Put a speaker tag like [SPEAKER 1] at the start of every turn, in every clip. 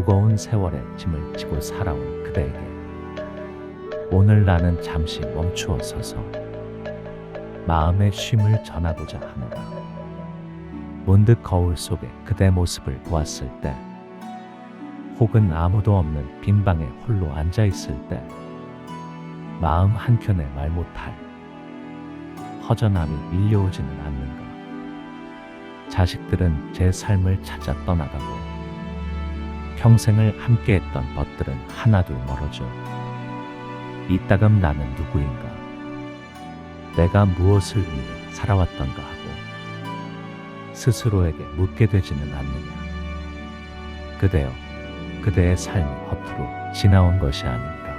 [SPEAKER 1] 무거운 세월의 짐을 지고 살아온 그대에게 오늘 나는 잠시 멈추어 서서 마음의 쉼을 전하고자 하노라. 문득 거울 속에 그대 모습을 보았을 때, 혹은 아무도 없는 빈 방에 홀로 앉아 있을 때, 마음 한켠에 말 못할 허전함이 밀려오지는 않는가. 자식들은 제 삶을 찾아 떠나가고 평생을 함께했던 것들은 하나둘 멀어져 이따금 나는 누구인가, 내가 무엇을 위해 살아왔던가 하고 스스로에게 묻게 되지는 않느냐. 그대여, 그대의 삶이 허투루 지나온 것이 아닌가.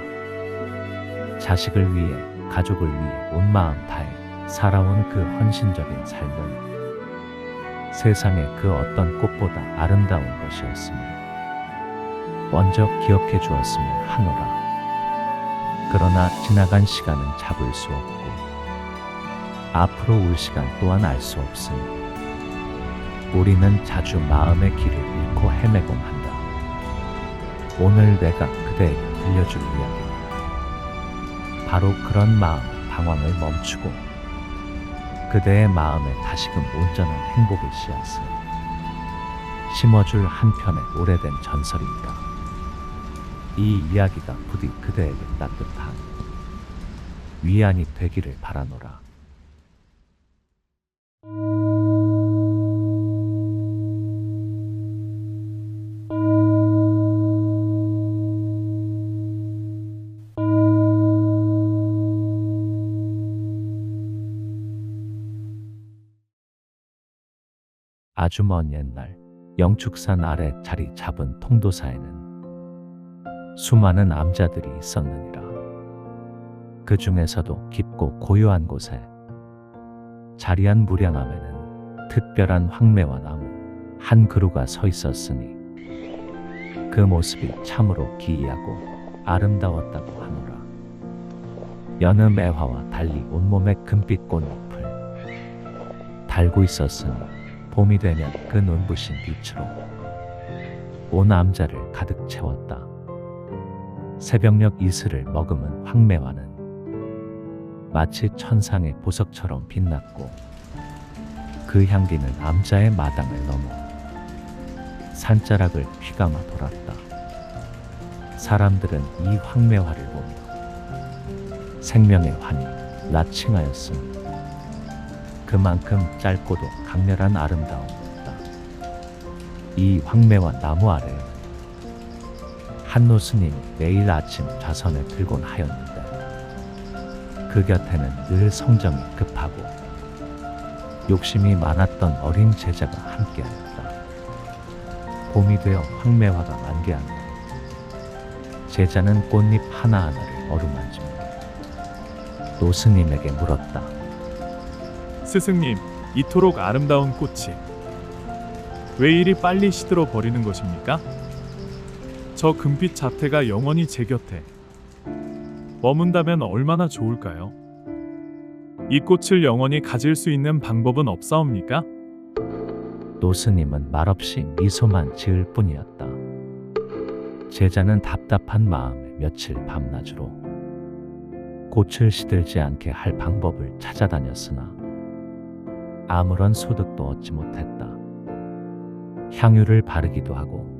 [SPEAKER 1] 자식을 위해, 가족을 위해 온 마음 다해 살아온 그 헌신적인 삶은 세상의 그 어떤 꽃보다 아름다운 것이었음을 먼저 기억해 주었으면 하노라. 그러나 지나간 시간은 잡을 수 없고 앞으로 올 시간 또한 알 수 없으니 우리는 자주 마음의 길을 잃고 헤매곤 한다. 오늘 내가 그대에게 들려줄 이야기는 바로 그런 마음 방황을 멈추고 그대의 마음에 다시금 온전한 행복의 씨앗을 심어줄 한편의 오래된 전설입니다. 이 이야기가 부디 그대에게 따뜻한 위안이 되기를 바라노라. 아주 먼 옛날 영축산 아래 자리 잡은 통도사에는 수많은 암자들이 있었느니라. 그 중에서도 깊고 고요한 곳에 자리한 무량암에는 특별한 황매와 나무 한 그루가 서 있었으니 그 모습이 참으로 기이하고 아름다웠다고 하노라. 여느 매화와 달리 온몸에 금빛 꽃잎을 달고 있었으니 봄이 되면 그 눈부신 빛으로 온 암자를 가득 채웠다. 새벽녘 이슬을 머금은 황매화는 마치 천상의 보석처럼 빛났고 그 향기는 암자의 마당을 넘어 산자락을 휘감아 돌았다. 사람들은 이 황매화를 보며 생명의 환희 나칭하였으니 그만큼 짧고도 강렬한 아름다움이었다. 이 황매화 나무 아래에는 한노 스님이 매일 아침 좌선을 들곤 하였는데 그 곁에는 늘 성정이 급하고 욕심이 많았던 어린 제자가 함께하였다. 봄이 되어 황매화가 만개하며 제자는 꽃잎 하나하나를 어루만지며 노 스님에게 물었다.
[SPEAKER 2] 스승님, 이토록 아름다운 꽃이 왜 이리 빨리 시들어 버리는 것입니까? 저 금빛 자태가 영원히 제 곁에 머문다면 얼마나 좋을까요? 이 꽃을 영원히 가질 수 있는 방법은 없사옵니까?
[SPEAKER 1] 노 스님은 말없이 미소만 지을 뿐이었다. 제자는 답답한 마음에 며칠 밤낮으로 꽃을 시들지 않게 할 방법을 찾아다녔으나 아무런 소득도 얻지 못했다. 향유를 바르기도 하고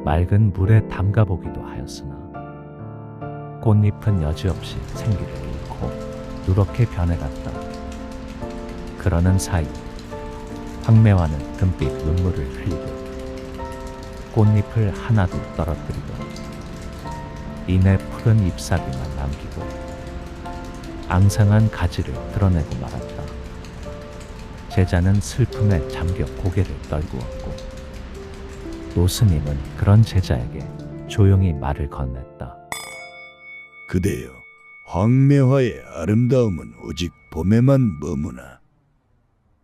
[SPEAKER 1] 맑은 물에 담가보기도 하였으나 꽃잎은 여지없이 생기를 잃고 누렇게 변해갔다. 그러는 사이 황매화는 금빛 눈물을 흘리고 꽃잎을 하나둘 떨어뜨리고 이내 푸른 잎사귀만 남기고 앙상한 가지를 드러내고 말았다. 제자는 슬픔에 잠겨 고개를 떨구었고 노 스님은 그런 제자에게 조용히 말을 건넸다.
[SPEAKER 3] 그대여, 황매화의 아름다움은 오직 봄에만 머무나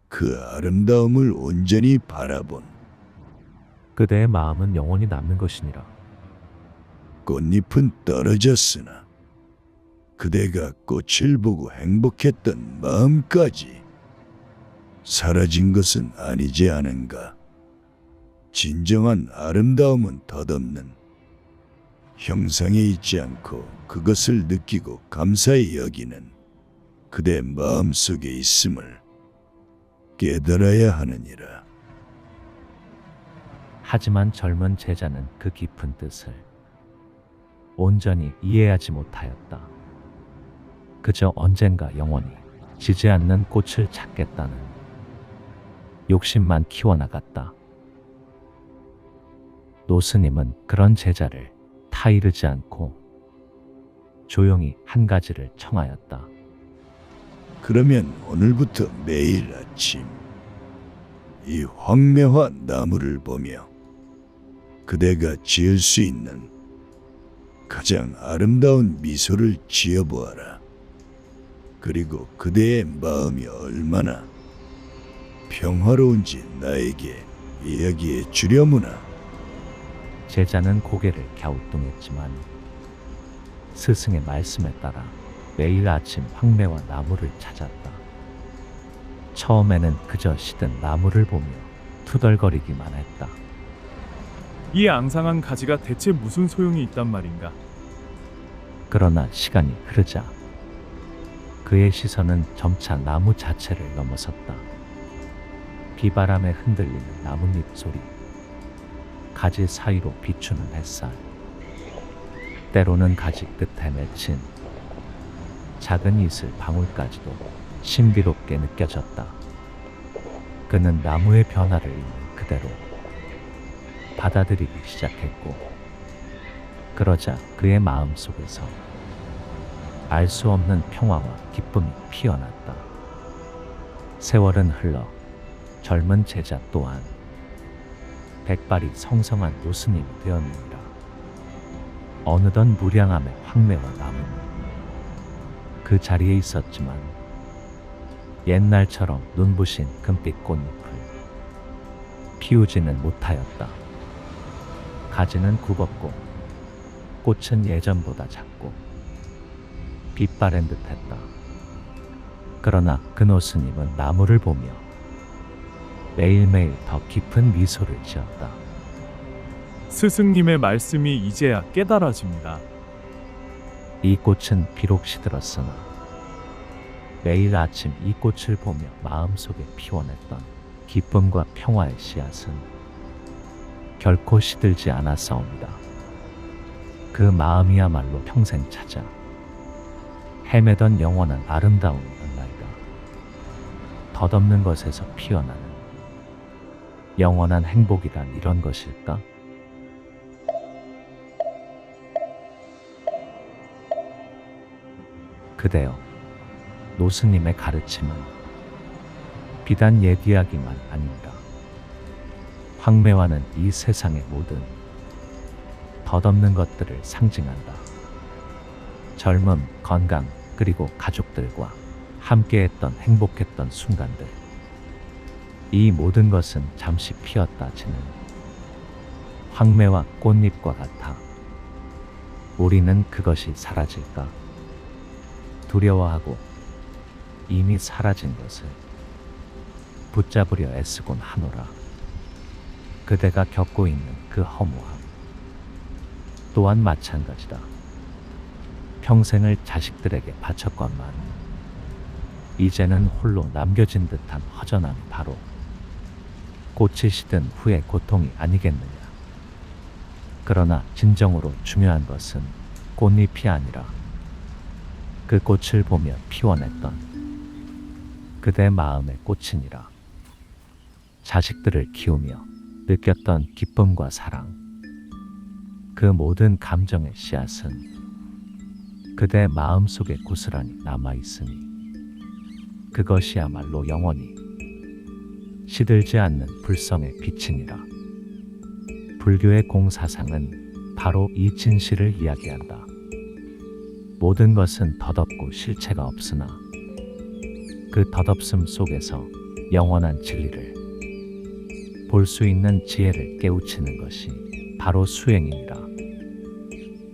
[SPEAKER 3] 그 아름다움을 온전히 바라본
[SPEAKER 1] 그대의 마음은 영원히 남는 것이니라.
[SPEAKER 3] 꽃잎은 떨어졌으나 그대가 꽃을 보고 행복했던 마음까지 사라진 것은 아니지 않은가. 진정한 아름다움은 덧없는 형상에 있지 않고 그것을 느끼고 감사히 여기는 그대 마음속에 있음을 깨달아야 하느니라.
[SPEAKER 1] 하지만 젊은 제자는 그 깊은 뜻을 온전히 이해하지 못하였다. 그저 언젠가 영원히 지지 않는 꽃을 찾겠다는 욕심만 키워나갔다. 노스님은 그런 제자를 타이르지 않고 조용히 한 가지를 청하였다.
[SPEAKER 3] 그러면 오늘부터 매일 아침 이 황매화 나무를 보며 그대가 지을 수 있는 가장 아름다운 미소를 지어보아라. 그리고 그대의 마음이 얼마나 평화로운지 나에게 이야기해 주려무나.
[SPEAKER 1] 제자는 고개를 갸우뚱했지만 스승의 말씀에 따라 매일 아침 황매와 나무를 찾았다. 처음에는 그저 시든 나무를 보며 투덜거리기만 했다.
[SPEAKER 2] 이 앙상한 가지가 대체 무슨 소용이 있단 말인가?
[SPEAKER 1] 그러나 시간이 흐르자 그의 시선은 점차 나무 자체를 넘어섰다. 비바람에 흔들리는 나뭇잎 소리, 가지 사이로 비추는 햇살, 때로는 가지 끝에 맺힌 작은 이슬 방울까지도 신비롭게 느껴졌다. 그는 나무의 변화를 있는 그대로 받아들이기 시작했고, 그러자 그의 마음 속에서 알 수 없는 평화와 기쁨이 피어났다. 세월은 흘러 젊은 제자 또한 백발이 성성한 노스님이 되었느니라. 어느덧 무량함의 황매와 나무는 그 자리에 있었지만 옛날처럼 눈부신 금빛 꽃잎을 피우지는 못하였다. 가지는 굽었고 꽃은 예전보다 작고 빛바랜 듯했다. 그러나 그 노스님은 나무를 보며 매일매일 더 깊은 미소를 지었다.
[SPEAKER 2] 스승님의 말씀이 이제야 깨달아집니다.
[SPEAKER 1] 이 꽃은 비록 시들었으나 매일 아침 이 꽃을 보며 마음속에 피워냈던 기쁨과 평화의 씨앗은 결코 시들지 않았사옵니다. 그 마음이야말로 평생 찾아 헤매던 영원한 아름다움이었나이다. 덧없는 것에서 피어나는 영원한 행복이란 이런 것일까? 그대여, 노스님의 가르침은 비단 옛 이야기만 아닙니다. 황매화는 이 세상의 모든 덧없는 것들을 상징한다. 젊음, 건강, 그리고 가족들과 함께했던 행복했던 순간들. 이 모든 것은 잠시 피었다 지는 황매와 꽃잎과 같아. 우리는 그것이 사라질까 두려워하고 이미 사라진 것을 붙잡으려 애쓰곤 하노라. 그대가 겪고 있는 그 허무함 또한 마찬가지다. 평생을 자식들에게 바쳤건만 이제는 홀로 남겨진 듯한 허전함이 바로 꽃이 시든 후의 고통이 아니겠느냐. 그러나 진정으로 중요한 것은 꽃잎이 아니라 그 꽃을 보며 피워냈던 그대 마음의 꽃이니라. 자식들을 키우며 느꼈던 기쁨과 사랑, 그 모든 감정의 씨앗은 그대 마음속에 고스란히 남아있으니 그것이야말로 영원히 시들지 않는 불성의 빛이니라. 불교의 공사상은 바로 이 진실을 이야기한다. 모든 것은 덧없고 실체가 없으나 그 덧없음 속에서 영원한 진리를 볼 수 있는 지혜를 깨우치는 것이 바로 수행이니라.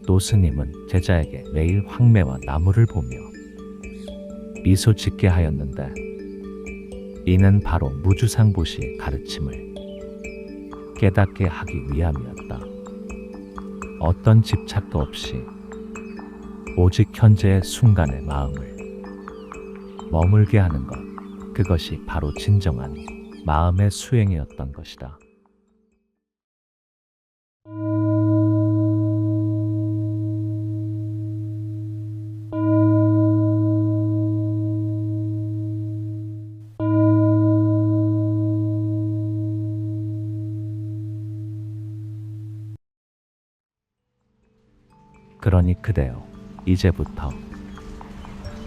[SPEAKER 1] 노스님은 제자에게 매일 황매와 나무를 보며 미소 짓게 하였는데, 이는 바로 무주상보시의 가르침을 깨닫게 하기 위함이었다. 어떤 집착도 없이 오직 현재의 순간의 마음을 머물게 하는 것, 그것이 바로 진정한 마음의 수행이었던 것이다. 그러니 그대여, 이제부터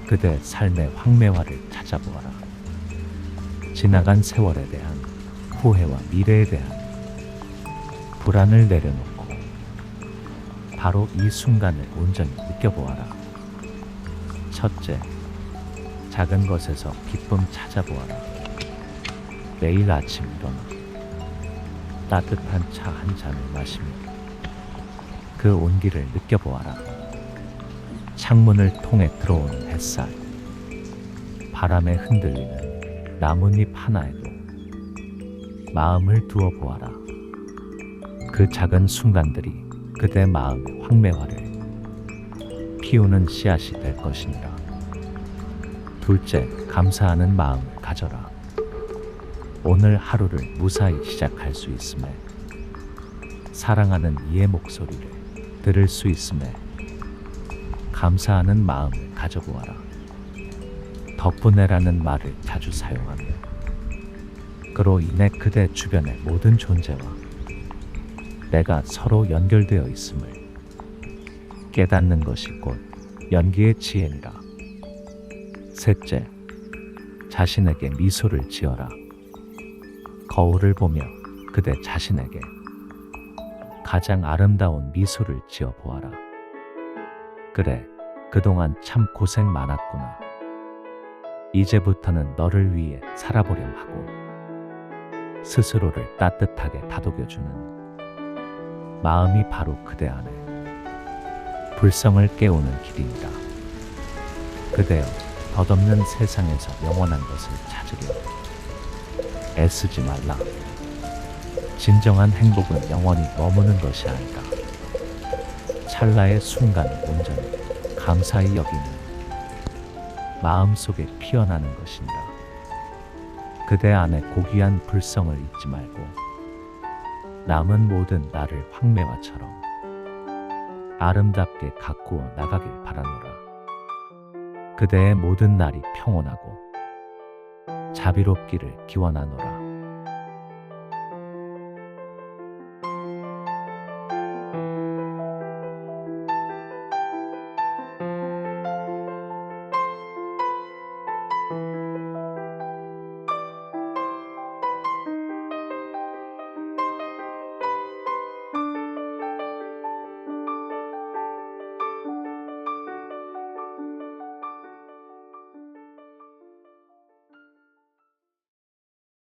[SPEAKER 1] 그대 삶의 황매화를 찾아보아라. 지나간 세월에 대한 후회와 미래에 대한 불안을 내려놓고 바로 이 순간을 온전히 느껴보아라. 첫째, 작은 것에서 기쁨 찾아보아라. 매일 아침 일어나 따뜻한 차 한 잔을 마시며 그 온기를 느껴보아라. 창문을 통해 들어오는 햇살, 바람에 흔들리는 나뭇잎 하나에도 마음을 두어 보아라. 그 작은 순간들이 그대 마음의 황매화를 피우는 씨앗이 될 것이니라. 둘째, 감사하는 마음을 가져라. 오늘 하루를 무사히 시작할 수 있음에, 사랑하는 이의 목소리를 들을 수 있음에 감사하는 마음을 가져보아라. 덕분에라는 말을 자주 사용하며 그로 인해 그대 주변의 모든 존재와 내가 서로 연결되어 있음을 깨닫는 것이 곧 연기의 지혜니라. 셋째, 자신에게 미소를 지어라. 거울을 보며 그대 자신에게 가장 아름다운 미소를 지어 보아라. 그래, 그동안 참 고생 많았구나. 이제부터는 너를 위해 살아보렴 하고 스스로를 따뜻하게 다독여주는 마음이 바로 그대 안에 불성을 깨우는 길입니다. 그대여, 덧없는 세상에서 영원한 것을 찾으려 애쓰지 말라. 진정한 행복은 영원히 머무는 것이 아니다. 찰나의 순간을 온전히 감사히 여기는 마음속에 피어나는 것이니라. 그대 안에 고귀한 불성을 잊지 말고 남은 모든 나를 황매화처럼 아름답게 가꾸어 나가길 바라노라. 그대의 모든 날이 평온하고 자비롭기를 기원하노라.